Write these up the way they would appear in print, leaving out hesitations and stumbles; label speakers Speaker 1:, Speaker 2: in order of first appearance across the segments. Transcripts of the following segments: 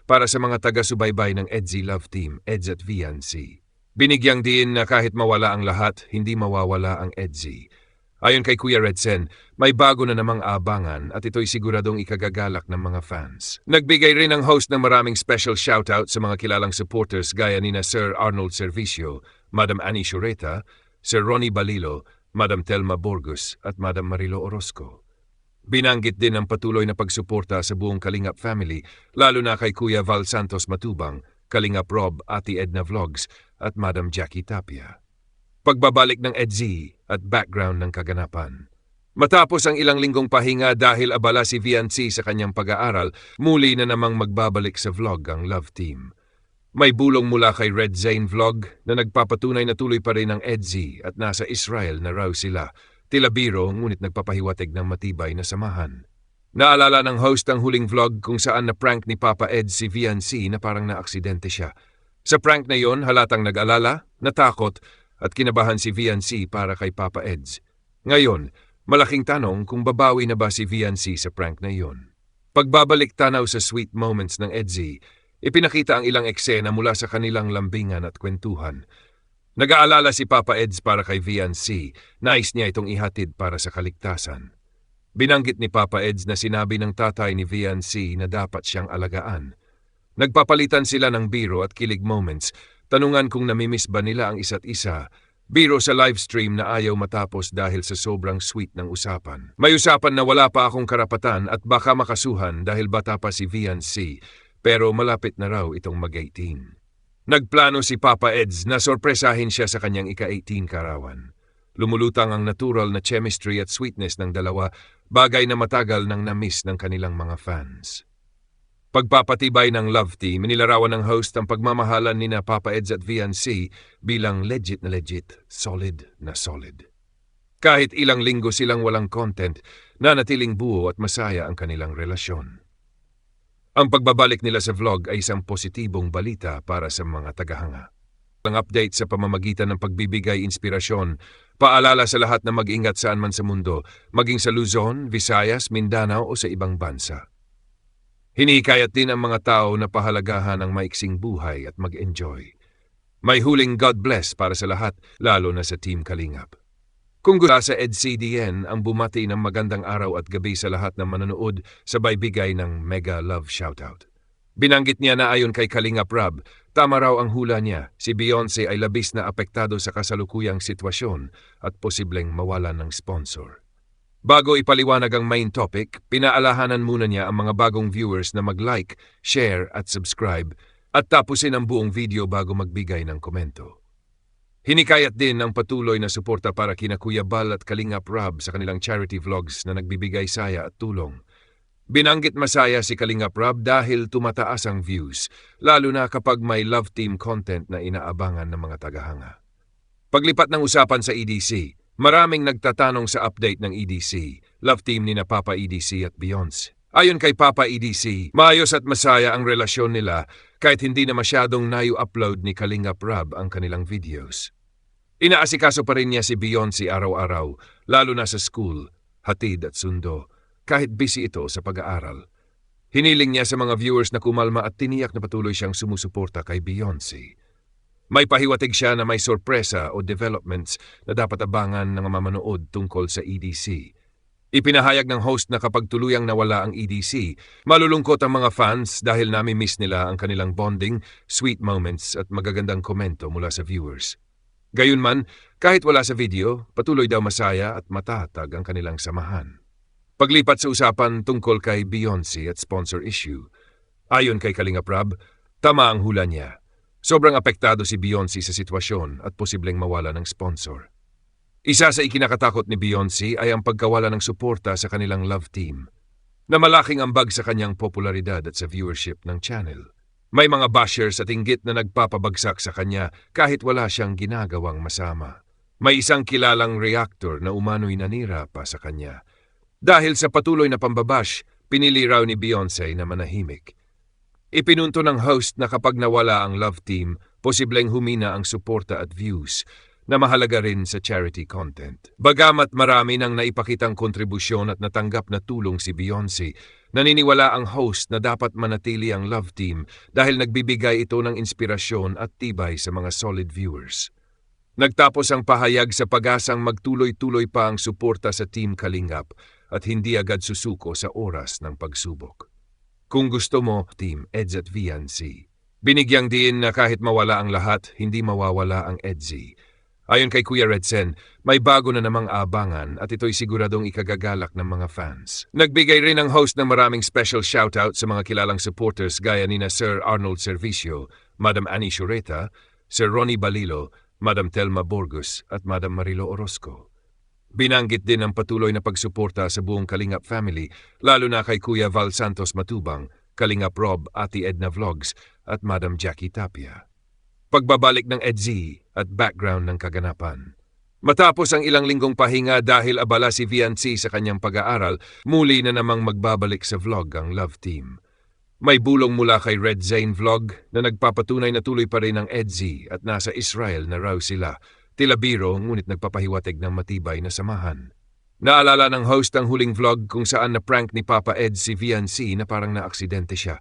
Speaker 1: para sa mga taga-subaybay ng EDSI Love Team, EDS at VNC. Binigyang diin na kahit mawala ang lahat, hindi mawawala ang EDSI. Ayon kay Kuya Redsen, may bago na namang abangan at ito'y siguradong ikagagalak ng mga fans. Nagbigay rin ang host ng maraming special shoutout sa mga kilalang supporters gaya ni na Sir Arnold Servicio, Madam Annie Shureta, Sir Ronnie Balilo, Madam Telma Borgus at Madam Marilo Orozco. Binanggit din ang patuloy na pagsuporta sa buong Kalingap family, lalo na kay Kuya Val Santos Matubang, Kalingap Rob, Ate Edna Vlogs at Madam Jackie Tapia. Pagbabalik ng EDSI at background ng kaganapan. Matapos ang ilang linggong pahinga dahil abala si VNC sa kanyang pag-aaral, muli na namang magbabalik sa vlog ang Love Team. May bulong mula kay Red Zane Vlog na nagpapatunay na tuloy pa rin ang EDSI at nasa Israel na raw sila. Tila biro ngunit nagpapahiwatig ng matibay na samahan. Naalala ng host ang huling vlog kung saan na-prank ni Papa Ed si VNC na parang na-aksidente siya. Sa prank na yon, halatang nag-alala, natakot, at kinabahan si VNC para kay Papa Eds. Ngayon, malaking tanong kung babawi na ba si VNC sa prank na yon. Pagbabalik tanaw sa sweet moments ng EDSI, ipinakita ang ilang eksena mula sa kanilang lambingan at kwentuhan. Nag-aalala si Papa Eds para kay VNC, nais niya itong ihatid para sa kaligtasan. Binanggit ni Papa Eds na sinabi ng tatay ni VNC na dapat siyang alagaan. Nagpapalitan sila ng biro at kilig moments, tanungan kung namimiss ba nila ang isa't isa. Biro sa livestream na ayaw matapos dahil sa sobrang sweet ng usapan. May usapan na wala pa akong karapatan at baka makasuhan dahil bata pa si VNC, pero malapit na raw itong mag-18. Nagplano si Papa Eds na sorpresahin siya sa kanyang ika-18 karawan. Lumulutang ang natural na chemistry at sweetness ng dalawa, bagay na matagal nang na-miss ng kanilang mga fans. Pagpapatibay ng Love Team, nilarawan ng host ang pagmamahalan ni na Papa Eds at VNC bilang legit na legit, solid na solid. Kahit ilang linggo silang walang content, nanatiling buo at masaya ang kanilang relasyon. Ang pagbabalik nila sa vlog ay isang positibong balita para sa mga tagahanga. Ang update sa pamamagitan ng pagbibigay inspirasyon, paalala sa lahat na mag-ingat saan man sa mundo, maging sa Luzon, Visayas, Mindanao o sa ibang bansa. Hinihikayat din ang mga tao na pahalagahan ang maiksing buhay at mag-enjoy. May huling God bless para sa lahat, lalo na sa Team Kalingap. Kung gusto sa EDCDN ang bumati ng magandang araw at gabi sa lahat ng manonood, sabay bigay ng mega love shoutout. Binanggit niya na ayon kay Kalingap Rob, tama raw ang hula niya, si Beyonce ay labis na apektado sa kasalukuyang sitwasyon at posibleng mawalan ng sponsor. Bago ipaliwanag ang main topic, pinaalahanan muna niya ang mga bagong viewers na mag-like, share at subscribe at tapusin ang buong video bago magbigay ng komento. Hinikayat din ang patuloy na suporta para kina Kuya Bal at Kalingap Rob sa kanilang charity vlogs na nagbibigay saya at tulong. Binanggit masaya si Kalingap Rob dahil tumataas ang views, lalo na kapag may Love Team content na inaabangan ng mga tagahanga. Paglipat ng usapan sa EDC, maraming nagtatanong sa update ng EDC, Love Team ni na Papa EDC at Beyonce. Ayon kay Papa EDC, maayos at masaya ang relasyon nila kahit hindi na masyadong nayu-upload ni Kalingap Rob ang kanilang videos. Inaasikaso pa rin niya si Beyonce araw-araw, lalo na sa school, hatid at sundo, kahit busy ito sa pag-aaral. Hiniling niya sa mga viewers na kumalma at tiniyak na patuloy siyang sumusuporta kay Beyonce. May pahiwatig siya na may sorpresa o developments na dapat abangan ng mamanood tungkol sa EDC. Ipinahayag ng host na kapag tuluyang nawala ang EDC, malulungkot ang mga fans dahil nami-miss nila ang kanilang bonding, sweet moments at magagandang komento mula sa viewers. Gayunman, kahit wala sa video, patuloy daw masaya at matatag ang kanilang samahan. Paglipat sa usapan tungkol kay Beyonce at sponsor issue, ayon kay Kalingap Rob, tama ang hula niya. Sobrang apektado si Beyonce sa sitwasyon at posibleng mawala ng sponsor. Isa sa ikinakatakot ni Beyonce ay ang pagkawala ng suporta sa kanilang Love Team, na malaking ambag sa kanyang popularidad at sa viewership ng channel. May mga bashers at inggit na nagpapabagsak sa kanya kahit wala siyang ginagawang masama. May isang kilalang reactor na umano'y nanira pa sa kanya. Dahil sa patuloy na pambabash, pinili raw ni Beyonce na manahimik. Ipinunto ng host na kapag nawala ang Love Team, posibleng humina ang suporta at views, na mahalaga rin sa charity content. Bagamat marami nang naipakitang kontribusyon at natanggap na tulong si Beyonce, Naniniwala ang host na dapat manatili ang love team dahil nagbibigay ito ng inspirasyon at tibay sa mga solid viewers. Nagtapos ang pahayag sa pag-asang magtuloy-tuloy pa ang suporta sa Team Kalingap at hindi agad susuko sa oras ng pagsubok. Kung gusto mo, Team Eds at VNC. Binigyang diin na kahit mawala ang lahat, hindi mawawala ang EDSI. Ayon kay Kuya Redsen, may bago na namang abangan at ito'y siguradong ikagagalak ng mga fans. Nagbigay rin ang host ng maraming special shoutout sa mga kilalang supporters gaya ni na Sir Arnold Servicio, Madam Annie Shureta, Sir Ronnie Balilo, Madam Telma Borgus at Madam Marilo Orozco. Binanggit din ang patuloy na pagsuporta sa buong Kalingap family, lalo na kay Kuya Val Santos Matubang, Kalingap Rob, Ate Edna Vlogs at Madam Jackie Tapia. Pagbabalik ng EDSI at background ng kaganapan. Matapos ang ilang linggong pahinga dahil abala si VNC sa kanyang pag-aaral, muli na namang magbabalik sa vlog ang love team. May bulong mula kay Red Zane Vlog na nagpapatunay na tuloy pa rin ang EDSI at nasa Israel na raw sila. Tila biro ngunit nagpapahiwatig ng matibay na samahan. Naalala ng host ang huling vlog kung saan na-prank ni Papa Ed si VNC na parang naaksidente siya.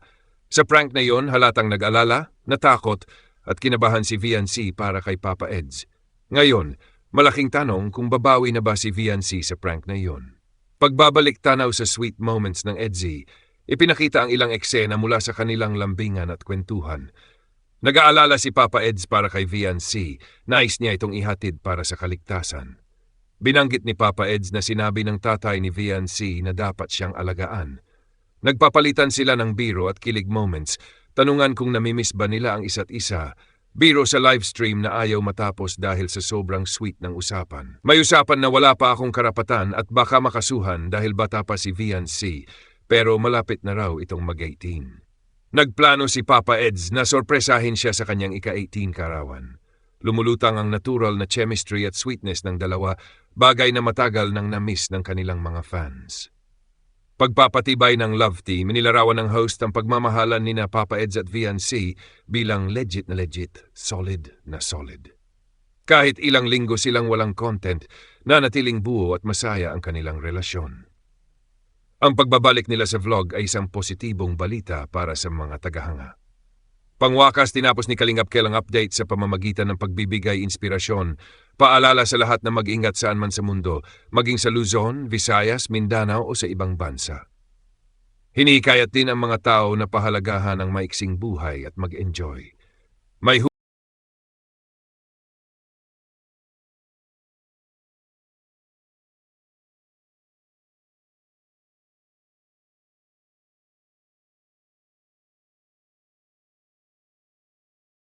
Speaker 1: Sa prank na yon, halatang nag-alala, natakot at kinabahan si VNC para kay Papa Eds. Ngayon, malaking tanong kung babawi na ba si VNC sa prank na yon. Pagbabalik tanaw sa sweet moments ng EDSI, ipinakita ang ilang eksena mula sa kanilang lambingan at kwentuhan. Nag-aalala si Papa Eds para kay VNC, nais niya itong ihatid para sa kaligtasan. Binanggit ni Papa Eds na sinabi ng tatay ni VNC na dapat siyang alagaan. Nagpapalitan sila ng biro at kilig moments, tanungan kung namimiss ba nila ang isa't isa. Biro sa livestream na ayaw matapos dahil sa sobrang sweet ng usapan. May usapan na wala pa akong karapatan at baka makasuhan dahil bata pa si VNC, pero malapit na raw itong mag-18. Nagplano si Papa Eds na sorpresahin siya sa kanyang ika-18 karawan. Lumulutang ang natural na chemistry at sweetness ng dalawa, bagay na matagal nang na-miss ng kanilang mga fans. Pagpapatibay ng love team, inilarawan ng host ang pagmamahalan ni na Papa Eds at VNC bilang legit na legit, solid na solid. Kahit ilang linggo silang walang content, nanatiling buo at masaya ang kanilang relasyon. Ang pagbabalik nila sa vlog ay isang positibong balita para sa mga tagahanga. Pangwakas, tinapos ni Kalingap Kel ang update sa pamamagitan ng pagbibigay inspirasyon, paalala sa lahat na mag-ingat saan man sa mundo, maging sa Luzon, Visayas, Mindanao o sa ibang bansa. Hinihikayat din ang mga tao na pahalagahan ang maiksing buhay at mag-enjoy. May